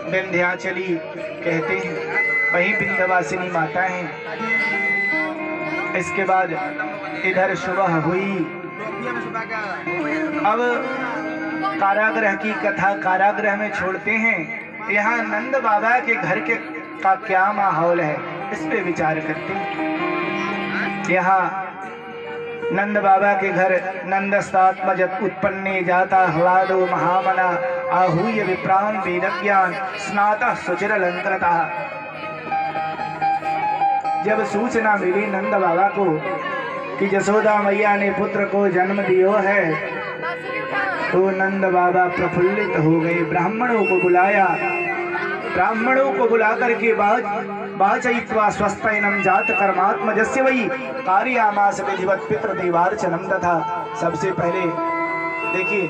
विंध्याचली कहते हैं, वही विंध्यवासिनी माता हैं। इसके बाद इधर सुबह हुई। अब कारागृह की कथा कारागृह में छोड़ते हैं। यहाँ नंद बाबा के घर के का क्या माहौल है, इस पे विचार करते हैं। यहाँ नंद बाबा के घर नंदस्तात्मजत उत्पन्ने जाता ह्लादो महामना आहूय विप्रान वेदज्ञान स्नातः सुचिरलंकृता। जब सूचना मिली नंद बाबा को कि जसोदा मैया ने पुत्र को जन्म दियो है, तो नंद बाबा प्रफुल्लित हो गए। ब्राह्मणों को बुलाया, ब्राह्मणों को बुला करके वाचयित्वा स्वस्तैनं जात कर्मात्मजस्य वै कार्यामास विधिवत पितृदेवार्चनम। तथा सबसे पहले देखिए,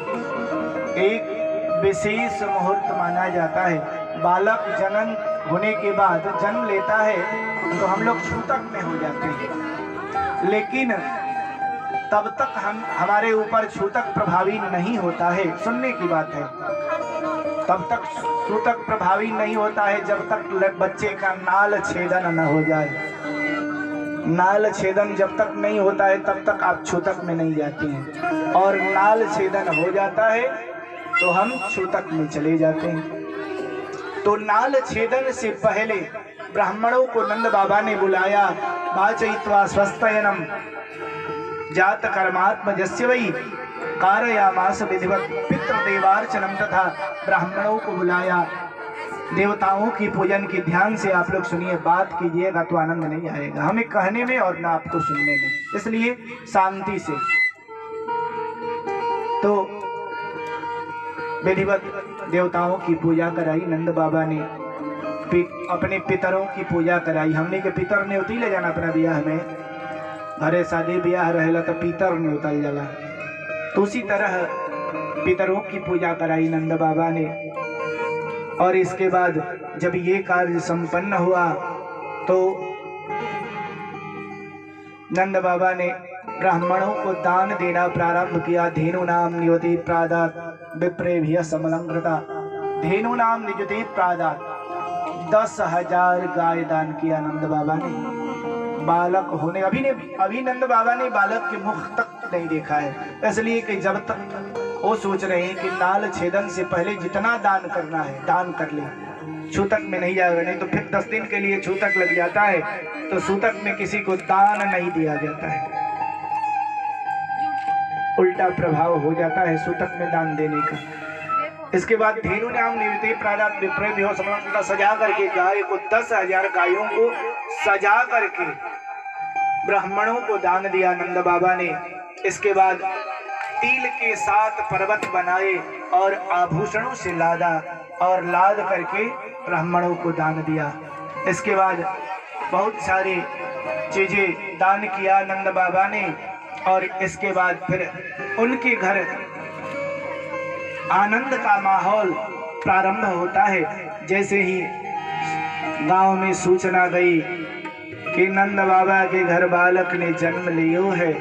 एक विशेष मुहूर्त माना जाता है। बालक जन्म होने के बाद जन्म लेता है तो हम लोग छूतक में हो जाते हैं, लेकिन तब तक हमारे ऊपर छूतक प्रभावी नहीं होता है। सुनने की बात है, तब तक छूतक प्रभावी नहीं होता है जब तक बच्चे का नाल छेदन न हो जाए। नाल छेदन जब तक नहीं होता है तब तक आप छूतक में नहीं जाते हैं, और नाल छेदन हो जाता है तो हम छूतक में चले जाते हैं। तो नाल छेदन से पहले ब्राह्मणों को नंद बाबा ने बुलाया। वाचयित्वा स्वस्तयनम जात कर्मात्मजस्य वै कारयामास विधिवत पितृदेवार्चनम। तथा ब्राह्मणों को बुलाया, देवताओं की पूजन की। ध्यान से आप लोग सुनिए, बात कीजिएगा तो आनंद नहीं आएगा हमें कहने में और ना आपको सुनने में, इसलिए शांति से। तो विधिवत देवताओं की पूजा कराई नंद बाबा ने, अपने पितरों की पूजा कराई। हमने के पितर ने उतरी ले जाना अपना ब्याह में, घरे शादी ब्याह रहेला तो पितर ने उतर जाला, तो उसी तरह पितरों की पूजा कराई नंद बाबा ने। और इसके बाद जब ये कार्य संपन्न हुआ तो नंद बाबा ने ब्राह्मणों को दान देना प्रारंभ किया। धेनु नाम नियुति प्रादात विप्रेभ्य समलंकृता। धेनु नाम नियुति प्रादात 10,000 गाय दान किया नंद बाबा ने। बालक होने अभी नंद बाबा ने बालक के मुख तक नहीं देखा है, इसलिए कि जब तक वो सोच रहे हैं कि नाल छेदन से पहले जितना दान करना है दान कर ले, छूतक में नहीं जाएगा। नहीं तो फिर 10 दिन के लिए छूतक लग जाता है, तो छूतक में किसी को दान नहीं दिया जाता है, उल्टा प्रभाव हो जाता है छूतक में दान देने का। इसके बाद धेनु नाम नियुति प्रादात विप्रेभ्यो समलंकृता, सजा करके गाय को 10,000 गायों को सजा करके ब्राह्मणों को दान दिया नंद बाबा ने। इसके बाद तिल के 7 पर्वत बनाए और आभूषणों से लादा और लाद करके ब्राह्मणों को दान दिया। इसके बाद बहुत सारी चीजें दान किया नंद बाबा ने। और इसके बाद फिर उनके घर आनंद का माहौल प्रारंभ होता है। जैसे ही गांव में सूचना गई कि नंद बाबा के घर बालक ने जन्म लियो है,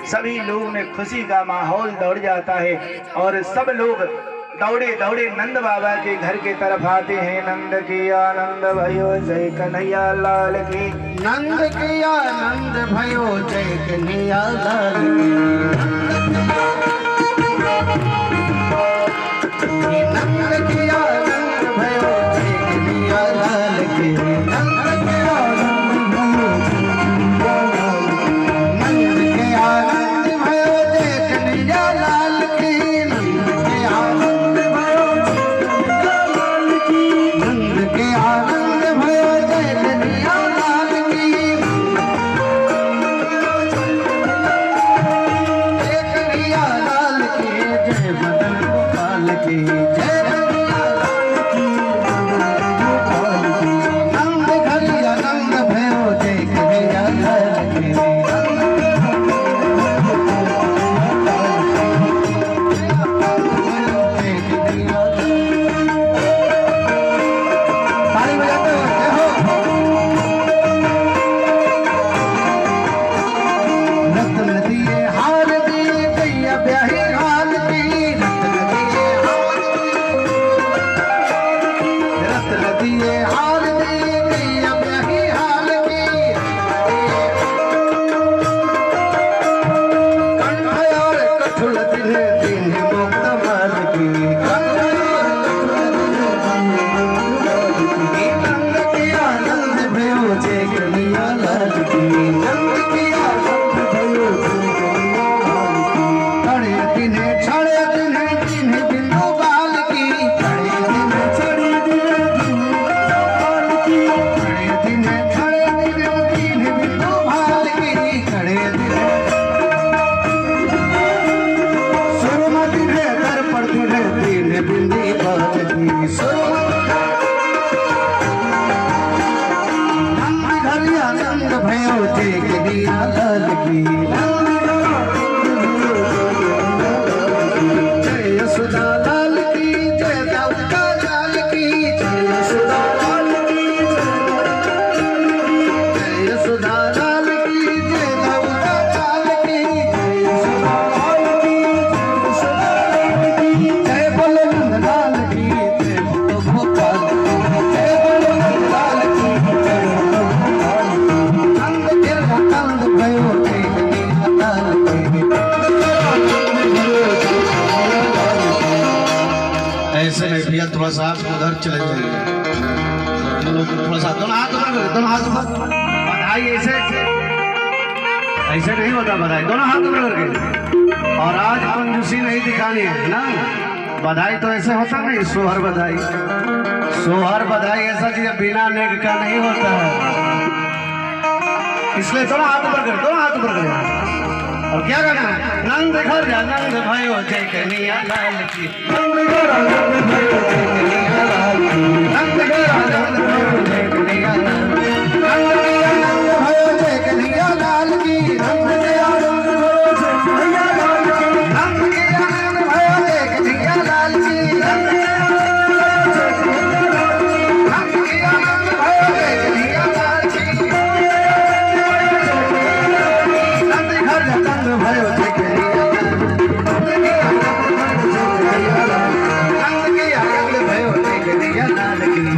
सभी लोग में खुशी का माहौल दौड़ जाता है और सब लोग दौड़े दौड़े नंद बाबा के घर के तरफ आते हैं। नंद की आनंद भयो जय कन्हैया लाल की, नंद की आनंद भयो जय कन्हैया लाल की, नंद की आनंद भयो जय कन्हैया लाल की, नंद की आनंद भयो जय कन्हैया लाल की, नंद के आनंद भयो नंद के आनंद भयो जय कन्हैया लाल की, जय कन्हैया लाल की, जय मदन गोपाल की, जय कन्हैया लाल दिए हाल दी अब यही हाल की कंठ और कठुल दिले दिन मुक्त माल की नंद के आनंद भयो जय कन्हैया लाल की नंद के आनंद भयो जय कन्हैया लाल की छड़े दिने बिंदु बाल की छड़े दिने बिंदु बाल की छड़े दिने सुरमा दिने दर पर दिने बिंदी बाल की नंद घरी आनंद भयो जय कन्हैया लाल की जय यशोदा लाल की जय दाऊदा लाल की जय यशोदा लाल की जय यशोदा लाल की जय दाऊदा लाल की जय यशोदा लाल की जय बलवंत लाल की जय गोपाल जय बलवंत लाल की जय नंद के नंद भयो जय कन्हैया लाल की ऐसे में भैया थोड़ा सा आप उधर चले जाइए थोड़ा सा दोनों हाथ ऊपर बधाई ऐसे ऐसे नहीं होता बधाई दोनों हाथ ऊपर करके और आज कंजूसी नहीं दिखानी है ना बधाई तो ऐसे होता नहीं सोहर बधाई ऐसा चीज बिना नेक का नहीं होता है इसलिए दोनों हाथ ऊपर कर और क्या करना नंद घर नंद भयो जय कन्हैया लाल की नंद घर नंद भयो जय कन्हैया लाल की नंद घर नंद भयो जय कन्हैया लाल नंद भयो जय कन्हैया लाल की नंद नंद भयो जय कन्हैया लाल की नंद भयो जय कन्हैया लाल की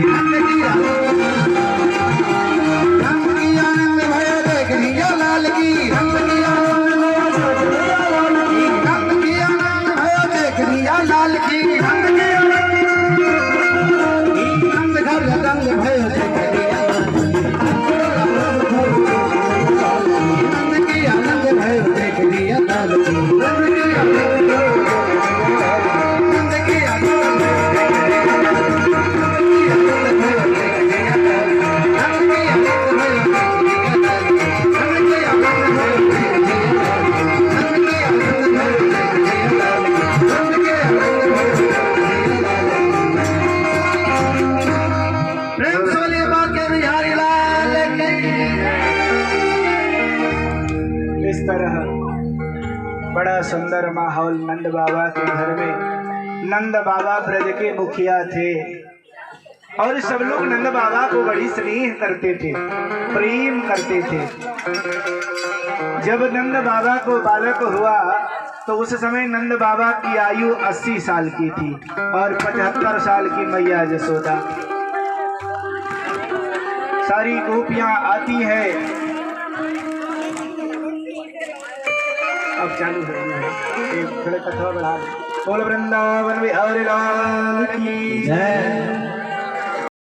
नंद भयो जय कन्हैया लाल की नंद घर नंद भयो जय बड़ा सुंदर माहौल नंद बाबा के घर में। नंद बाबा ब्रज के मुखिया थे और सब लोग नंद बाबा को बड़ी स्नेह करते थे, प्रेम करते थे। जब नंद बाबा को बालक हुआ तो उस समय नंद बाबा की आयु 80 साल की थी और 75 साल की मैया यशोदा। सारी गोपियां आती है, अब चालू है एक थोड़े कथवा बढ़ा। बोल वृंदावन बिहारी लाल की जय।